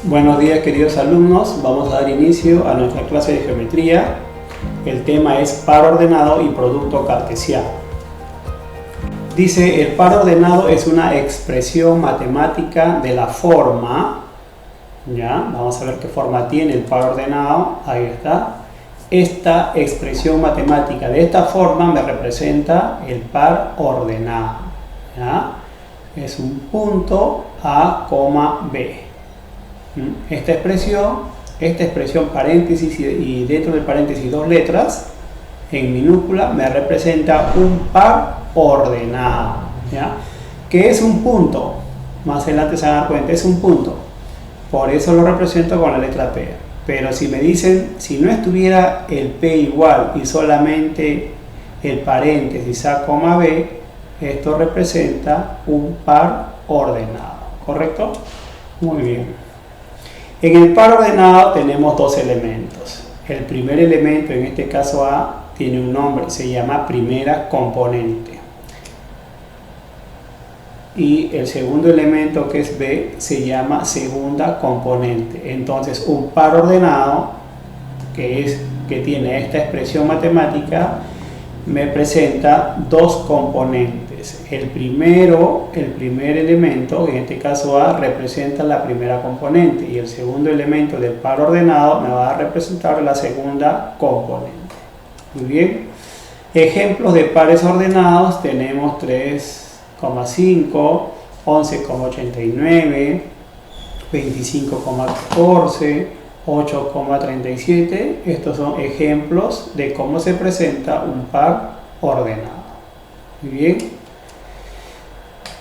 Buenos días, queridos alumnos, vamos a dar inicio a nuestra clase de geometría. El tema es par ordenado y producto cartesiano. Dice, el par ordenado es una expresión matemática de la forma, ¿ya? Vamos a ver qué forma tiene el par ordenado, ahí está. Esta expresión matemática de esta forma me representa el par ordenado, ¿ya? Es un punto A, B. Esta expresión paréntesis y dentro del paréntesis dos letras en minúscula me representa un par ordenado, ¿ya? ¿Qué es un punto? Más adelante se van a dar cuenta, es un punto, por eso lo represento con la letra P. Pero si me dicen, si no estuviera el P igual y solamente el paréntesis A, B, esto representa un par ordenado, ¿correcto? Muy bien. En el par ordenado tenemos dos elementos. El primer elemento, en este caso A, tiene un nombre, se llama primera componente. Y el segundo elemento, que es B, se llama segunda componente. Entonces, un par ordenado, que tiene esta expresión matemática, me presenta dos componentes. El primer elemento, en este caso A, representa la primera componente y el segundo elemento del par ordenado me va a representar la segunda componente. Muy bien. Ejemplos de pares ordenados tenemos 3,5, 11,89, 25,14, 8,37. Estos son ejemplos de cómo se presenta un par ordenado. Muy bien.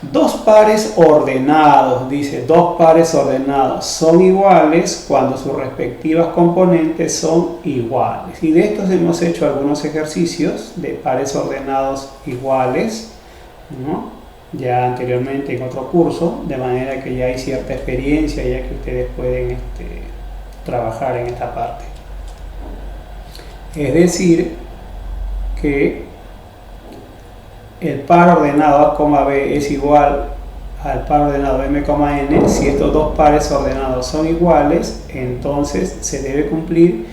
Dos pares ordenados, dice, dos pares ordenados son iguales cuando sus respectivas componentes son iguales. Y de estos hemos hecho algunos ejercicios de pares ordenados iguales, ¿no? Ya anteriormente en otro curso, de manera que ya hay cierta experiencia, ya que ustedes pueden trabajar en esta parte. Es decir, que el par ordenado A, B es igual al par ordenado M, N. Si estos dos pares ordenados son iguales, entonces se debe cumplir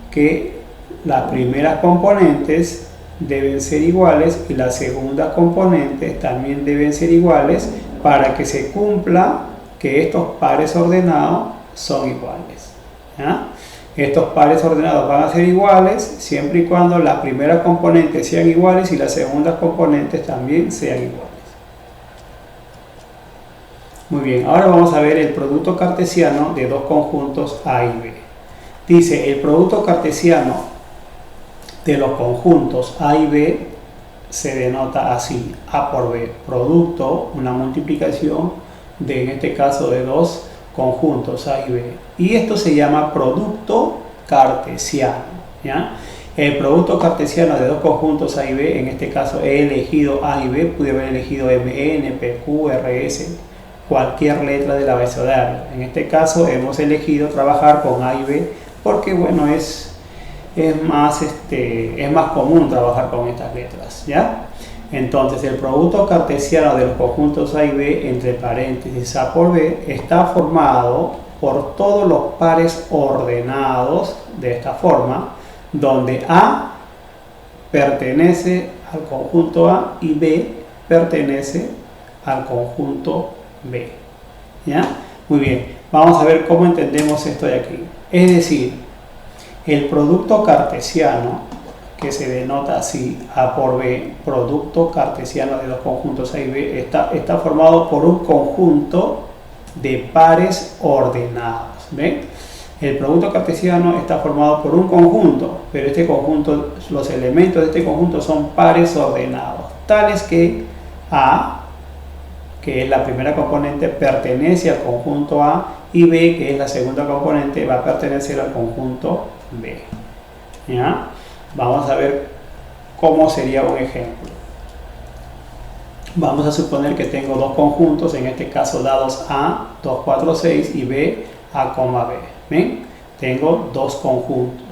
que las primeras componentes deben ser iguales y las segundas componentes también deben ser iguales para que se cumpla que estos pares ordenados son iguales, ¿ya? Estos pares ordenados van a ser iguales siempre y cuando las primeras componentes sean iguales y las segundas componentes también sean iguales. Muy bien, ahora vamos a ver el producto cartesiano de dos conjuntos A y B. Dice, el producto cartesiano de los conjuntos A y B se denota así: A por B, producto, una multiplicación de, en este caso, de dos conjuntos A y B, y esto se llama producto cartesiano, ¿ya? El producto cartesiano de dos conjuntos A y B, en este caso he elegido A y B, pude haber elegido M, N, P, Q, R, S, cualquier letra del abecedario. En este caso hemos elegido trabajar con A y B porque, bueno, es más común trabajar con estas letras, ¿ya? Entonces, el producto cartesiano de los conjuntos A y B, entre paréntesis A por B, está formado por todos los pares ordenados de esta forma, donde A pertenece al conjunto A y B pertenece al conjunto B, ¿ya? Muy bien, vamos a ver cómo entendemos esto de aquí. Es decir, el producto cartesiano, que se denota así, A por B, producto cartesiano de dos conjuntos A y B, está formado por un conjunto de pares ordenados. ¿Ven? El producto cartesiano está formado por un conjunto, pero este conjunto, los elementos de este conjunto son pares ordenados, tales que A, que es la primera componente, pertenece al conjunto A, y B, que es la segunda componente, va a pertenecer al conjunto B, ¿ya? Vamos a ver cómo sería un ejemplo. Vamos a suponer que tengo dos conjuntos, en este caso dados A, 2, 4, 6 y B, A, B. ¿Ven? Tengo dos conjuntos.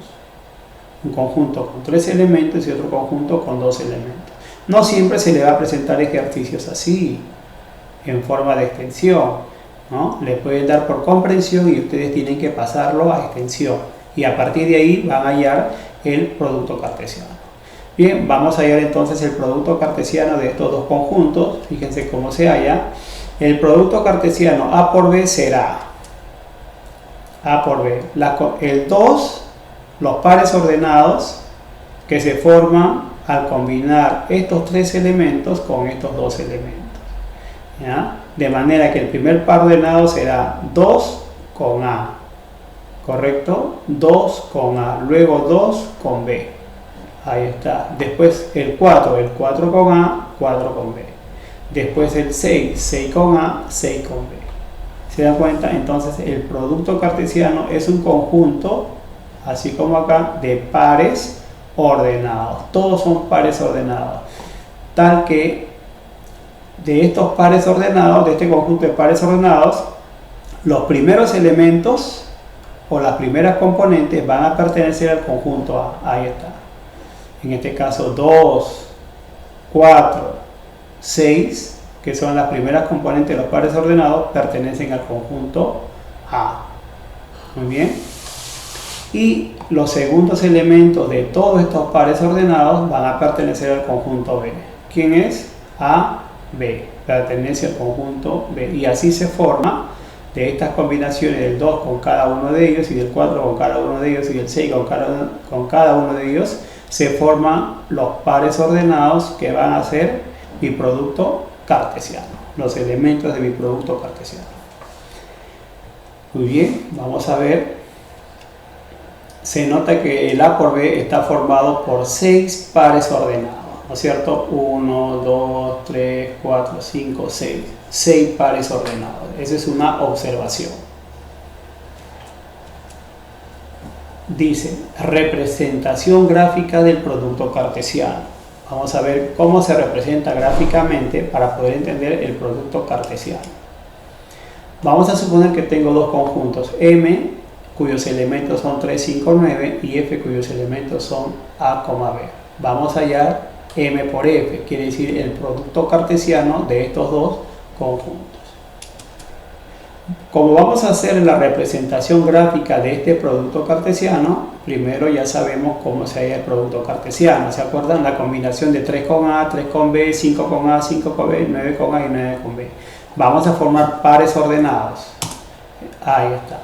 Un conjunto con 3 elementos y otro conjunto con 2 elementos. No siempre se le va a presentar ejercicios así, en forma de extensión. ¿no? Le pueden dar por comprensión y ustedes tienen que pasarlo a extensión. Y a partir de ahí van a hallar el producto cartesiano. Bien, vamos a hallar entonces el producto cartesiano de estos dos conjuntos. Fíjense cómo se halla. El producto cartesiano A por B será A por B. El 2, los pares ordenados que se forman al combinar estos tres elementos con estos dos elementos, ¿ya? De manera que el primer par ordenado será 2 con A, ¿correcto? 2 con A, luego 2 con B, ahí está. Después el 4 con A, 4 con B. Después el 6 con A, 6 con B. ¿Se dan cuenta? Entonces el producto cartesiano es un conjunto, así como acá, de pares ordenados. Todos son pares ordenados, tal que de estos pares ordenados, de este conjunto de pares ordenados, los primeros elementos o las primeras componentes van a pertenecer al conjunto A. Ahí está. En este caso 2, 4, 6, que son las primeras componentes de los pares ordenados, pertenecen al conjunto A. Muy bien. Y los segundos elementos de todos estos pares ordenados van a pertenecer al conjunto B. ¿Quién es? A, B. Pertenece al conjunto B. Y así se forma de estas combinaciones del 2 con cada uno de ellos, y del 4 con cada uno de ellos, y del 6 con cada uno de ellos, se forman los pares ordenados que van a ser mi producto cartesiano, los elementos de mi producto cartesiano. Muy bien, vamos a ver. Se nota que el A por B está formado por 6 pares ordenados, ¿no es cierto? 1, 2, 3, 4, 5, 6. 6 pares ordenados. Esa es una observación. Dice, representación gráfica del producto cartesiano. Vamos a ver cómo se representa gráficamente para poder entender el producto cartesiano. Vamos a suponer que tengo dos conjuntos, M, cuyos elementos son 3, 5, 9, y F, cuyos elementos son A, B. Vamos a hallar M por F, quiere decir el producto cartesiano de estos dos conjuntos. Como vamos a hacer la representación gráfica de este producto cartesiano, primero ya sabemos cómo se halla el producto cartesiano. ¿Se acuerdan? La combinación de 3 con A, 3 con B, 5 con A, 5 con B, 9 con A y 9 con B. Vamos a formar pares ordenados. Ahí está.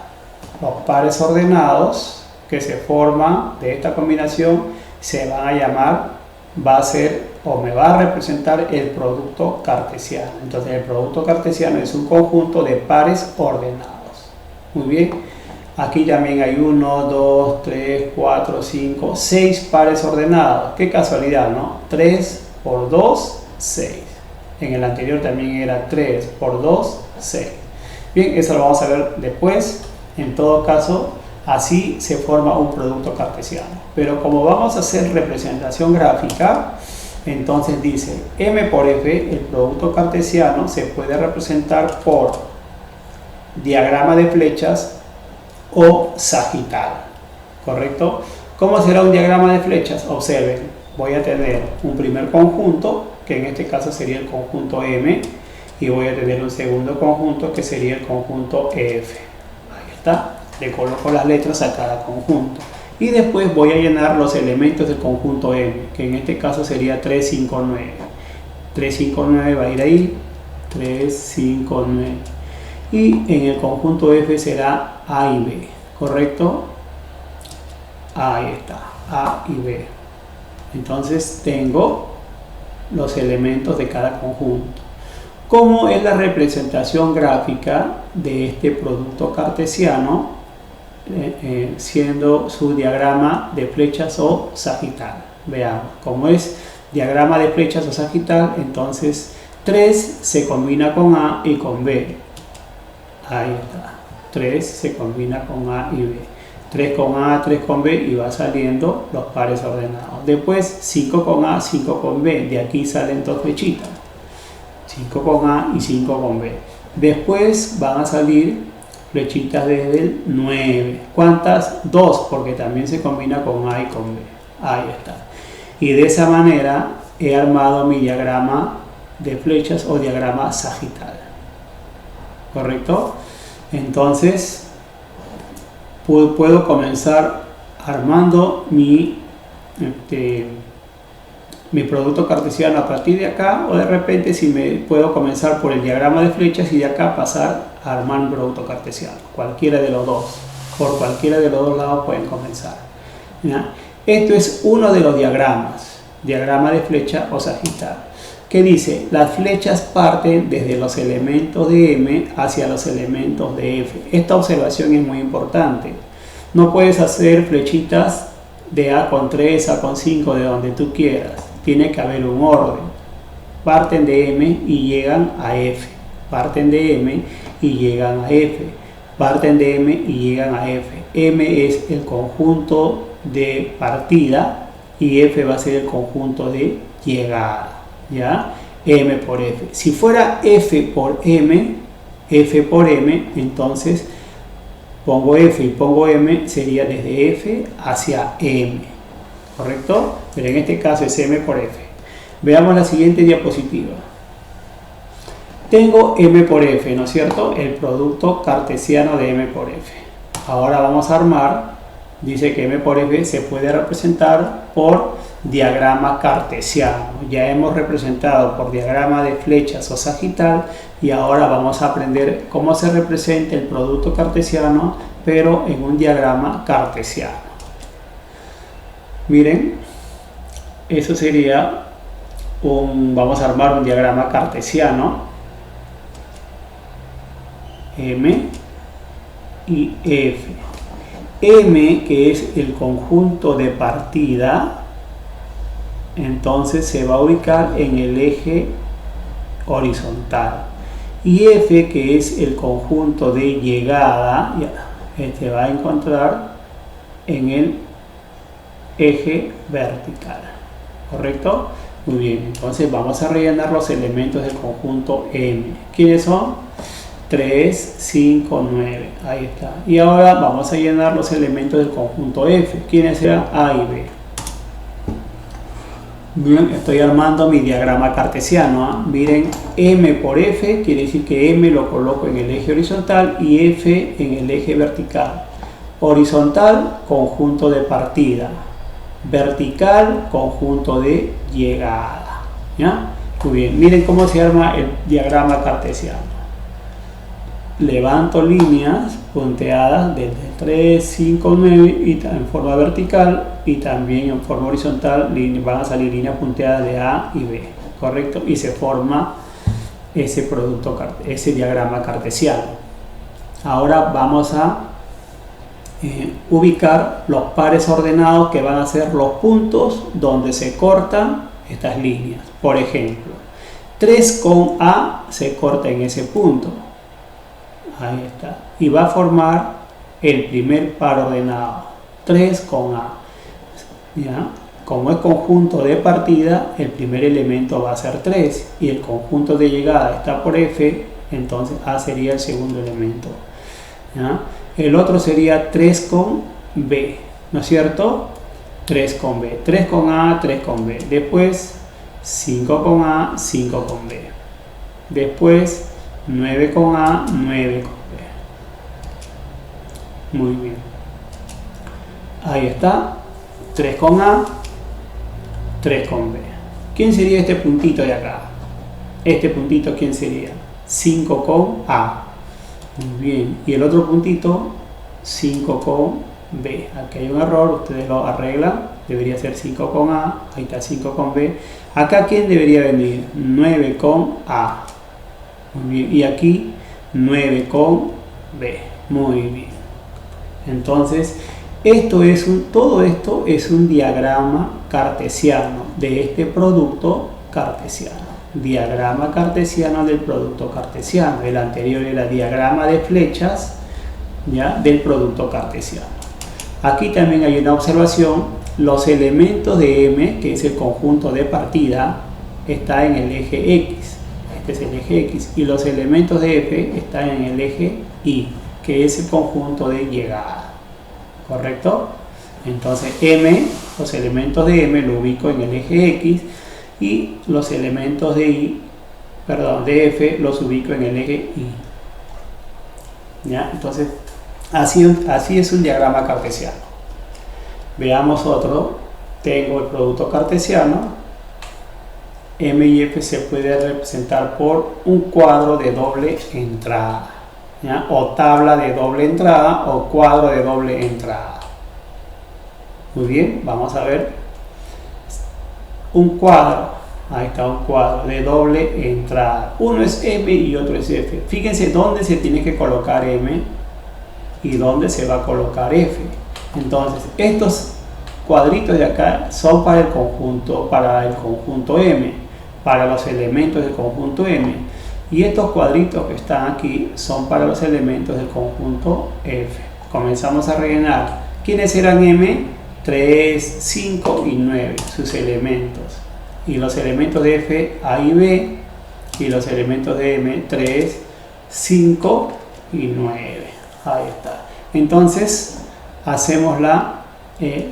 Los pares ordenados que se forman de esta combinación se van a llamar, va a ser o me va a representar el producto cartesiano. Entonces el producto cartesiano es un conjunto de pares ordenados. Muy bien, aquí también hay 1, 2, 3, 4, 5, 6 pares ordenados. Qué casualidad, ¿no? 3 por 2, 6. En el anterior también era 3 por 2, 6. Bien, eso lo vamos a ver después. En todo caso, así se forma un producto cartesiano. Pero como vamos a hacer representación gráfica, entonces dice M por F, el producto cartesiano se puede representar por diagrama de flechas o sagital, ¿correcto? ¿Cómo será un diagrama de flechas? Observen, voy a tener un primer conjunto, que en este caso sería el conjunto M, y voy a tener un segundo conjunto que sería el conjunto F. Le coloco las letras a cada conjunto y después voy a llenar los elementos del conjunto M, que en este caso sería 3, 5, 9. 3, 5, 9 va a ir ahí, 3, 5, 9. Y en el conjunto F será A y B, ¿correcto? Ahí está, A y B. Entonces tengo los elementos de cada conjunto. ¿Cómo es la representación gráfica de este producto cartesiano, siendo su diagrama de flechas o sagital? Veamos, como es diagrama de flechas o sagital, entonces 3 se combina con A y con B. Ahí está, 3 se combina con A y B. 3 con A, 3 con B, y va saliendo los pares ordenados. Después 5 con A, 5 con B, de aquí salen dos flechitas. 5 con A y 5 con B. Después van a salir flechitas desde el 9. ¿Cuántas? 2, porque también se combina con A y con B. Ahí está. Y de esa manera he armado mi diagrama de flechas o diagrama sagital. ¿correcto? Entonces puedo comenzar armando mi producto cartesiano a partir de acá, o de repente si me puedo comenzar por el diagrama de flechas y de acá pasar a armar un producto cartesiano, cualquiera de los dos, por cualquiera de los dos lados pueden comenzar, ¿ya? Esto es uno de los diagramas, diagrama de flecha o sagital, que dice: las flechas parten desde los elementos de M hacia los elementos de F. Esta observación es muy importante. No puedes hacer flechitas de A con 3, A con 5, de donde tú quieras. Tiene que haber un orden. Parten de M y llegan a F. Parten de M y llegan a F. Parten de M y llegan a F. M es el conjunto de partida y F va a ser el conjunto de llegada, ¿ya? M por F. Si fuera F por M, entonces pongo F y pongo M, sería desde F hacia M, ¿correcto? Pero en este caso es M por F. Veamos la siguiente diapositiva. Tengo M por F, ¿no es cierto? El producto cartesiano de M por F. Ahora vamos a armar. Dice que M por F se puede representar por diagrama cartesiano. Ya hemos representado por diagrama de flechas o sagital, y ahora vamos a aprender cómo se representa el producto cartesiano, pero en un diagrama cartesiano. Miren, eso sería vamos a armar un diagrama cartesiano. M y F. M, que es el conjunto de partida, entonces se va a ubicar en el eje horizontal, y F, que es el conjunto de llegada, se va a encontrar en el eje vertical, ¿correcto? Muy bien, entonces vamos a rellenar los elementos del conjunto M. ¿Quiénes son? 3, 5, 9, ahí está. Y ahora vamos a llenar los elementos del conjunto F. ¿Quiénes serán? A y B. Bien, estoy armando mi diagrama cartesiano, ¿eh? Miren, M por F quiere decir que M lo coloco en el eje horizontal y F en el eje vertical. Horizontal, conjunto de partida. Vertical, conjunto de llegada, ¿ya? Muy bien, miren cómo se arma el diagrama cartesiano. Levanto líneas punteadas desde 3, 5, 9 y en forma vertical, y también en forma horizontal van a salir líneas punteadas de A y B, ¿correcto? Y se forma ese diagrama cartesiano. Ahora vamos a ubicar los pares ordenados, que van a ser los puntos donde se cortan estas líneas. Por ejemplo, 3 con A se corta en ese punto. Ahí está. Y va a formar el primer par ordenado. 3 con A. ¿Ya? Como es conjunto de partida, el primer elemento va a ser 3. Y el conjunto de llegada está por F, entonces A sería el segundo elemento. ¿Ya? El otro sería 3 con B. ¿No es cierto? 3 con B. 3 con A, 3 con B. Después 5 con A, 5 con B. Después 9 con A, 9 con B. Muy bien. Ahí está. 3 con A, 3 con B. ¿Quién sería este puntito de acá? Este puntito, ¿quién sería? 5 con A. Muy bien. Y el otro puntito, 5 con B. Aquí hay un error, ustedes lo arreglan. Debería ser 5 con A. Ahí está 5 con B. Acá, ¿quién debería venir? 9 con A. Muy bien. Y aquí 9 con B. Muy bien. Entonces, todo esto es un diagrama cartesiano de este producto cartesiano. Diagrama cartesiano del producto cartesiano. El anterior era diagrama de flechas, ¿ya?, del producto cartesiano. Aquí también hay una observación. Los elementos de M, que es el conjunto de partida, está en el eje X. Este es el eje X. Y los elementos de F están en el eje Y, que es el conjunto de llegada. ¿Correcto? Entonces los elementos de M lo ubico en el eje X, y los elementos de F los ubico en el eje Y. ¿ya? Entonces, así es un diagrama cartesiano. Veamos otro. Tengo el producto cartesiano. M y F se puede representar por un cuadro de doble entrada, ¿ya? O tabla de doble entrada o cuadro de doble entrada. Muy bien, vamos a ver un cuadro. Ahí está un cuadro de doble entrada. Uno es M y otro es F. Fíjense dónde se tiene que colocar M y dónde se va a colocar F. Entonces, estos cuadritos de acá son para el conjunto M, para los elementos del conjunto M. Y estos cuadritos que están aquí son para los elementos del conjunto F. Comenzamos a rellenar. ¿Quiénes eran M? 3, 5 y 9, sus elementos. Y los elementos de F, A y B. Y los elementos de M, 3, 5 y 9. Ahí está. Entonces, hacemos la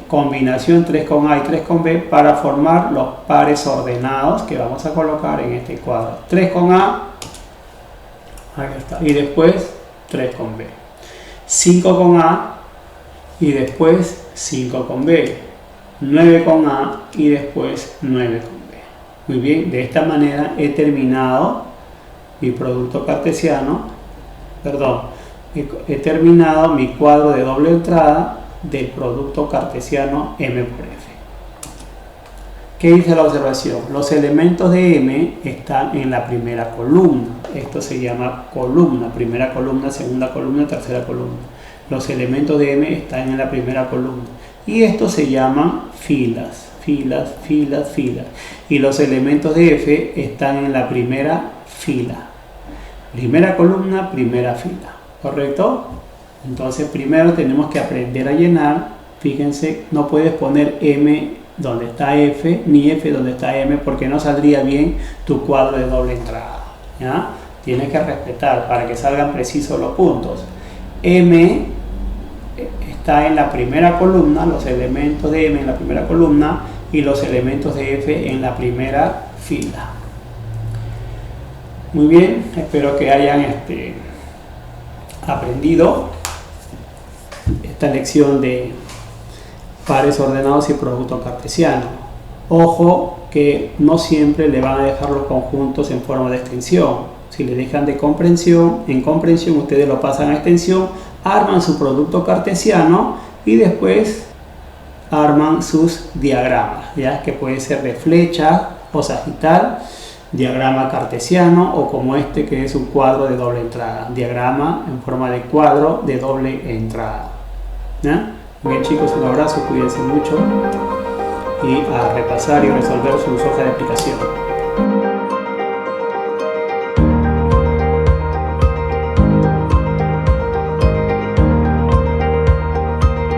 combinación 3 con A y 3 con B para formar los pares ordenados que vamos a colocar en este cuadro. 3 con A, ahí está. Y después 3 con B. 5 con A y después 5 con B. 9 con A y después 9 con B. Muy bien, de esta manera he terminado mi producto cartesiano, he terminado mi cuadro de doble entrada del producto cartesiano M por F. ¿Qué dice la observación? Los elementos de M están en la primera columna. Esto se llama columna, primera columna, segunda columna, tercera columna. Los elementos de M están en la primera columna. Y esto se llaman filas, filas, filas, filas. Y los elementos de F están en la primera fila. Primera columna, primera fila. ¿Correcto? Entonces primero tenemos que aprender a llenar. Fíjense, no puedes poner M donde está F, ni F donde está M, porque no saldría bien tu cuadro de doble entrada, ¿ya? Tienes que respetar para que salgan precisos los puntos. M está en la primera columna, los elementos de M en la primera columna y los elementos de F en la primera fila. Muy bien, espero que hayan aprendido esta lección de pares ordenados y producto cartesiano. Ojo que no siempre le van a dejar los conjuntos en forma de extensión. Si le dejan de comprensión, en comprensión ustedes lo pasan a extensión, arman su producto cartesiano y después arman sus diagramas, ¿ya? Que puede ser de flecha o sagital, diagrama cartesiano o como este que es un cuadro de doble entrada, diagrama en forma de cuadro de doble entrada, ¿ya? Bien chicos, un abrazo, cuídense mucho y a repasar y resolver sus hojas de aplicación.